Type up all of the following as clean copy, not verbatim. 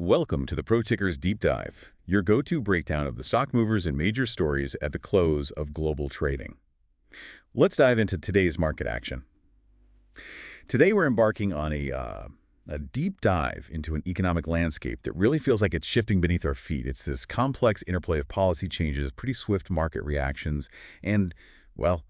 Welcome to the Pro Tickers Deep Dive, your go-to breakdown of the stock movers and major stories at the close of global trading. Let's dive into today's market action. Today we're embarking on a deep dive into an economic landscape that really feels like it's shifting beneath our feet. It's this complex interplay of policy changes, pretty swift market reactions, and, well,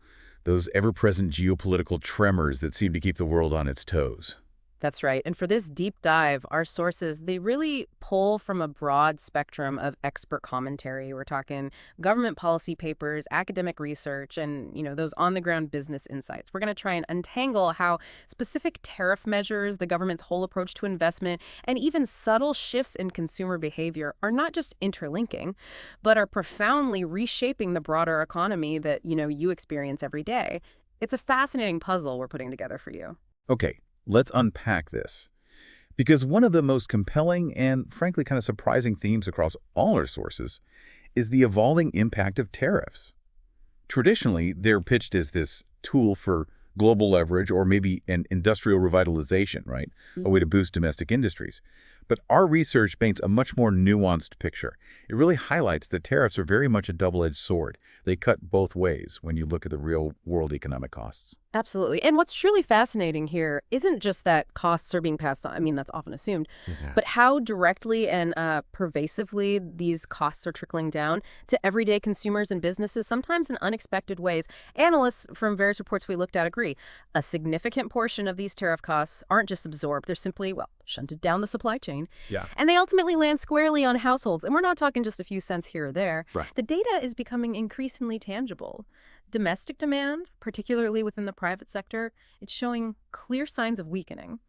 those ever-present geopolitical tremors that seem to keep the world on its toes. That's right. And for this deep dive, our sources, they really pull from a broad spectrum of expert commentary. We're talking government policy papers, academic research, and, those on-the-ground business insights. We're going to try and untangle how specific tariff measures, the government's whole approach to investment, and even subtle shifts in consumer behavior are not just interlinking, but are profoundly reshaping the broader economy that, you experience every day. It's a fascinating puzzle we're putting together for you. Okay, let's unpack this. Because one of the most compelling and, frankly, kind of surprising themes across all our sources is the evolving impact of tariffs. Traditionally, they're pitched as this tool for global leverage or maybe an industrial revitalization, right? A way to boost domestic industries. But our research paints a much more nuanced picture. It really highlights that tariffs are very much a double-edged sword. They cut both ways when you look at the real-world economic costs. Absolutely. And what's truly fascinating here isn't just that costs are being passed on. I mean, that's often assumed, but how directly and pervasively these costs are trickling down to everyday consumers and businesses, sometimes in unexpected ways. Analysts from various reports we looked at agree. A significant portion of these tariff costs aren't just absorbed. They're simply, shunted down the supply chain. Yeah. And they ultimately land squarely on households. And we're not talking just a few cents here or there. Right. The data is becoming increasingly tangible. Domestic demand, particularly within the private sector, it's showing clear signs of weakening.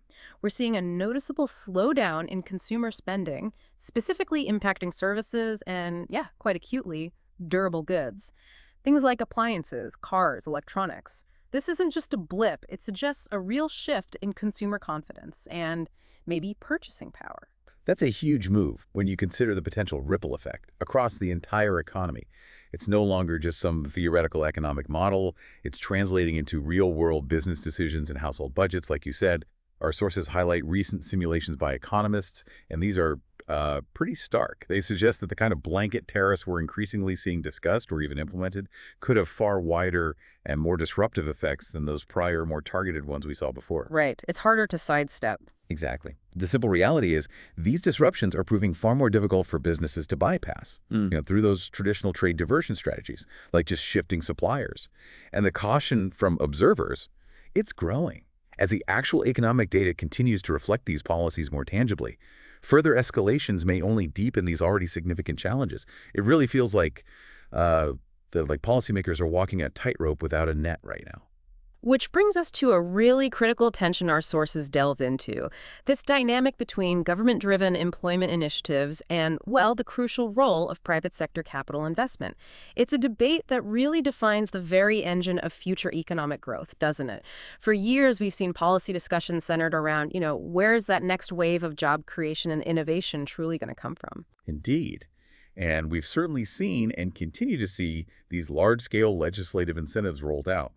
We're seeing a noticeable slowdown in consumer spending, specifically impacting services and, quite acutely, durable goods. Things like appliances, cars, electronics. This isn't just a blip. It suggests a real shift in consumer confidence and maybe purchasing power. That's a huge move when you consider the potential ripple effect across the entire economy. It's no longer just some theoretical economic model. It's translating into real-world business decisions and household budgets, like you said. Our sources highlight recent simulations by economists, and these are pretty stark. They suggest that the kind of blanket tariffs we're increasingly seeing discussed or even implemented could have far wider and more disruptive effects than those prior, more targeted ones we saw before. Right. It's harder to sidestep. Exactly. The simple reality is these disruptions are proving far more difficult for businesses to bypass, through those traditional trade diversion strategies, like just shifting suppliers. And the caution from observers, it's growing. As the actual economic data continues to reflect these policies more tangibly, further escalations may only deepen these already significant challenges. It really feels like policymakers are walking a tightrope without a net right now. Which brings us to a really critical tension our sources delve into. This dynamic between government-driven employment initiatives and, the crucial role of private sector capital investment. It's a debate that really defines the very engine of future economic growth, doesn't it? For years, we've seen policy discussions centered around, where is that next wave of job creation and innovation truly going to come from? Indeed. And we've certainly seen and continue to see these large-scale legislative incentives rolled out.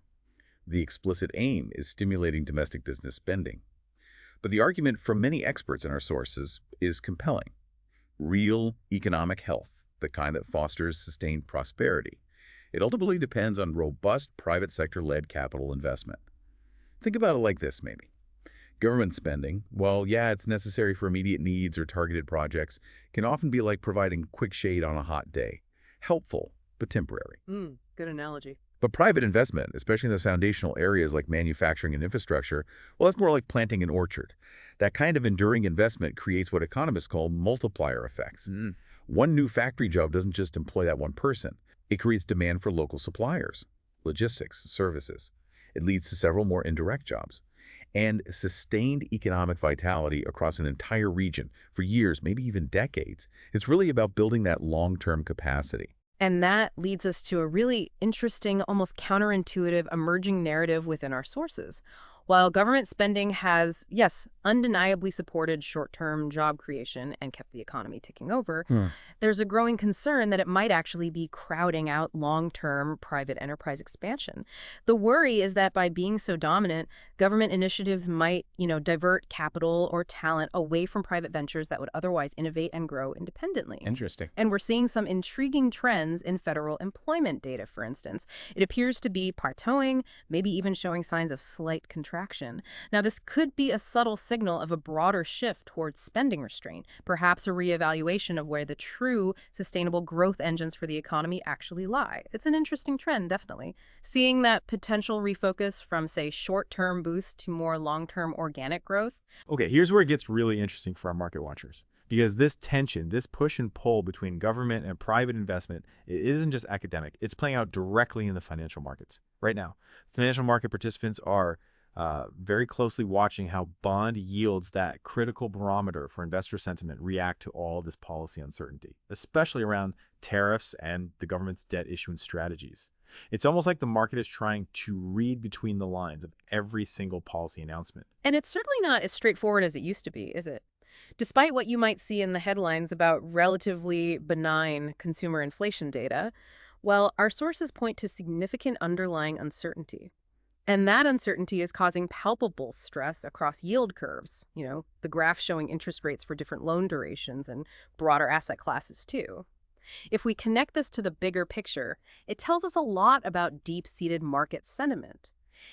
The explicit aim is stimulating domestic business spending. But the argument from many experts in our sources is compelling. Real economic health, the kind that fosters sustained prosperity. It ultimately depends on robust private sector-led capital investment. Think about it like this, maybe. Government spending, it's necessary for immediate needs or targeted projects, can often be like providing quick shade on a hot day. Helpful, but temporary. Good analogy. But private investment, especially in those foundational areas like manufacturing and infrastructure, that's more like planting an orchard. That kind of enduring investment creates what economists call multiplier effects. One new factory job doesn't just employ that one person. It creates demand for local suppliers, logistics, services. It leads to several more indirect jobs. And sustained economic vitality across an entire region for years, maybe even decades. It's really about building that long-term capacity. And that leads us to a really interesting, almost counterintuitive emerging narrative within our sources. While government spending has, yes, undeniably supported short-term job creation and kept the economy ticking over, Hmm. there's a growing concern that it might actually be crowding out long-term private enterprise expansion. The worry is that by being so dominant, government initiatives might, divert capital or talent away from private ventures that would otherwise innovate and grow independently. Interesting. And we're seeing some intriguing trends in federal employment data, for instance. It appears to be plateauing, maybe even showing signs of slight contraction. Now, this could be a subtle signal of a broader shift towards spending restraint, perhaps a reevaluation of where the true sustainable growth engines for the economy actually lie. It's an interesting trend, definitely. Seeing that potential refocus from, say, short-term boost to more long-term organic growth. Okay, here's where it gets really interesting for our market watchers. Because this tension, this push and pull between government and private investment, it isn't just academic. It's playing out directly in the financial markets. Right now, financial market participants are very closely watching how bond yields, that critical barometer for investor sentiment, react to all this policy uncertainty, especially around tariffs and the government's debt issuance strategies. It's almost like the market is trying to read between the lines of every single policy announcement. And it's certainly not as straightforward as it used to be, is it? Despite what you might see in the headlines about relatively benign consumer inflation data, well, our sources point to significant underlying uncertainty. And that uncertainty is causing palpable stress across yield curves, the graph showing interest rates for different loan durations and broader asset classes too. If we connect this to the bigger picture, it tells us a lot about deep-seated market sentiment,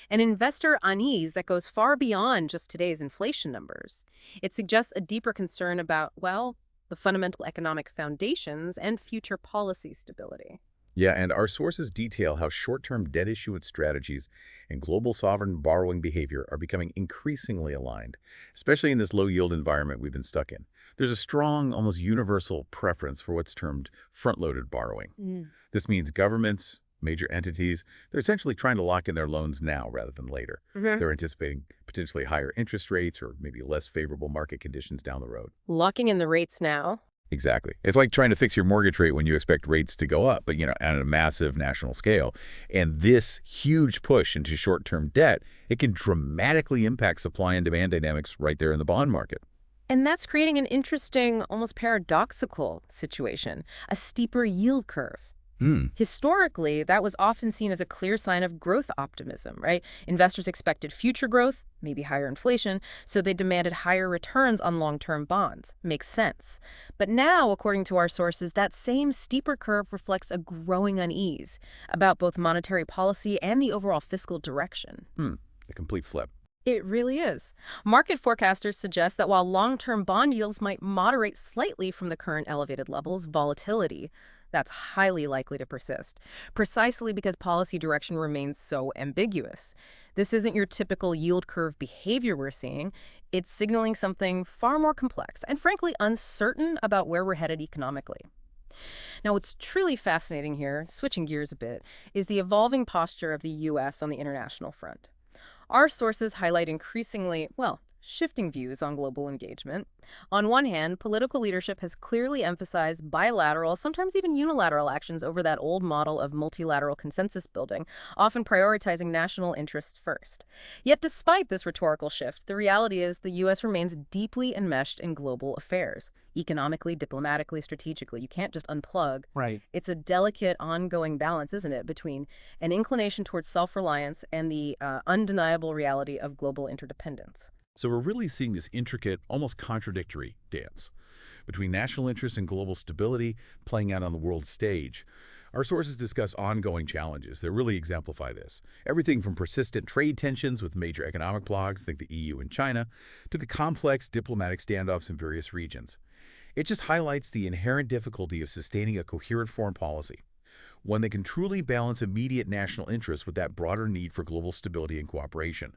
an investor unease that goes far beyond just today's inflation numbers. It suggests a deeper concern about, well, the fundamental economic foundations and future policy stability. Yeah, and our sources detail how short-term debt issuance strategies and global sovereign borrowing behavior are becoming increasingly aligned, especially in this low-yield environment we've been stuck in. There's a strong, almost universal preference for what's termed front-loaded borrowing. This means governments, major entities, they're essentially trying to lock in their loans now rather than later. Mhm. They're anticipating potentially higher interest rates or maybe less favorable market conditions down the road. Locking in the rates now. Exactly. It's like trying to fix your mortgage rate when you expect rates to go up, but, on a massive national scale. And this huge push into short-term debt, it can dramatically impact supply and demand dynamics right there in the bond market. And that's creating an interesting, almost paradoxical situation, a steeper yield curve. Hmm. Historically, that was often seen as a clear sign of growth optimism, right? Investors expected future growth, maybe higher inflation, so they demanded higher returns on long-term bonds. Makes sense. But now, according to our sources, that same steeper curve reflects a growing unease about both monetary policy and the overall fiscal direction. A complete flip. It really is. Market forecasters suggest that while long-term bond yields might moderate slightly from the current elevated levels, volatility, that's highly likely to persist, precisely because policy direction remains so ambiguous. This isn't your typical yield curve behavior we're seeing. It's signaling something far more complex and, frankly, uncertain about where we're headed economically. Now, what's truly fascinating here, switching gears a bit, is the evolving posture of the U.S. on the international front. Our sources highlight increasingly, well, shifting views on global engagement. On one hand, political leadership has clearly emphasized bilateral, sometimes even unilateral actions over that old model of multilateral consensus building, often prioritizing national interests first. Yet despite this rhetorical shift, the reality is the U.S. remains deeply enmeshed in global affairs, economically, diplomatically, strategically. You can't just unplug. Right. It's a delicate, ongoing balance, isn't it, between an inclination towards self-reliance and the undeniable reality of global interdependence. So we're really seeing this intricate, almost contradictory dance between national interest and global stability playing out on the world stage. Our sources discuss ongoing challenges that really exemplify this. Everything from persistent trade tensions with major economic blocs, think the EU and China, to the complex diplomatic standoffs in various regions. It just highlights the inherent difficulty of sustaining a coherent foreign policy, one that can truly balance immediate national interests with that broader need for global stability and cooperation.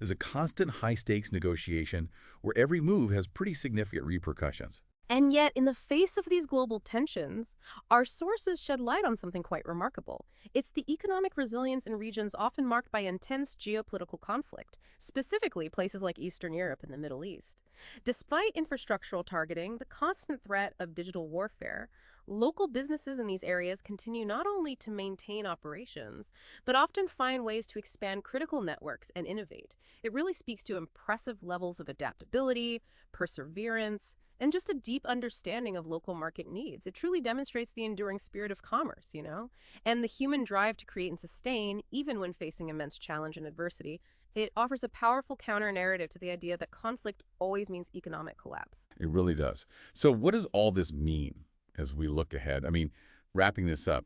There's a constant high-stakes negotiation where every move has pretty significant repercussions. And yet, in the face of these global tensions, our sources shed light on something quite remarkable. It's the economic resilience in regions often marked by intense geopolitical conflict, specifically places like Eastern Europe and the Middle East. Despite infrastructural targeting, the constant threat of digital warfare, local businesses in these areas continue not only to maintain operations, but often find ways to expand critical networks and innovate. It really speaks to impressive levels of adaptability, perseverance, and just a deep understanding of local market needs. It truly demonstrates the enduring spirit of commerce, and the human drive to create and sustain, even when facing immense challenge and adversity. It offers a powerful counter-narrative to the idea that conflict always means economic collapse. It really does. So what does all this mean as we look ahead? I mean, wrapping this up,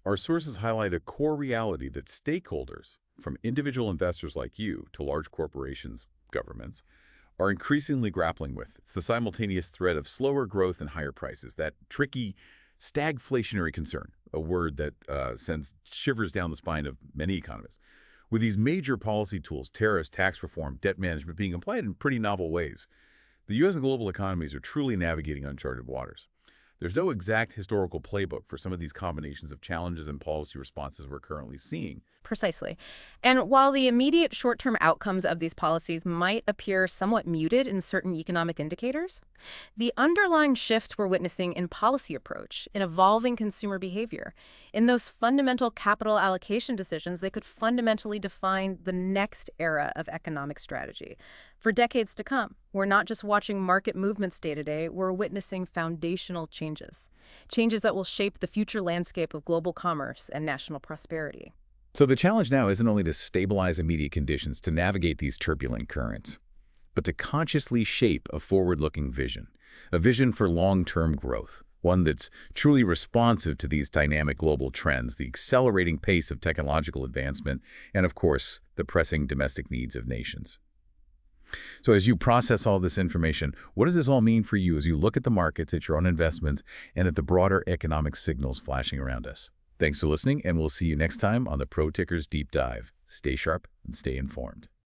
our sources highlight a core reality that stakeholders, from individual investors like you to large corporations, governments, are increasingly grappling with. It's the simultaneous threat of slower growth and higher prices, that tricky stagflationary concern, a word that sends shivers down the spine of many economists. With these major policy tools, tariffs, tax reform, debt management being applied in pretty novel ways, the U.S. and global economies are truly navigating uncharted waters. There's no exact historical playbook for some of these combinations of challenges and policy responses we're currently seeing. Precisely. And while the immediate short-term outcomes of these policies might appear somewhat muted in certain economic indicators, the underlying shifts we're witnessing in policy approach, in evolving consumer behavior, in those fundamental capital allocation decisions, they could fundamentally define the next era of economic strategy. For decades to come, we're not just watching market movements day to day, we're witnessing foundational changes. Changes that will shape the future landscape of global commerce and national prosperity. So the challenge now isn't only to stabilize immediate conditions to navigate these turbulent currents, but to consciously shape a forward-looking vision, a vision for long-term growth, one that's truly responsive to these dynamic global trends, the accelerating pace of technological advancement, and of course, the pressing domestic needs of nations. So as you process all this information, what does this all mean for you as you look at the markets, at your own investments, and at the broader economic signals flashing around us? Thanks for listening, and we'll see you next time on the Pro Tickers Deep Dive. Stay sharp and stay informed.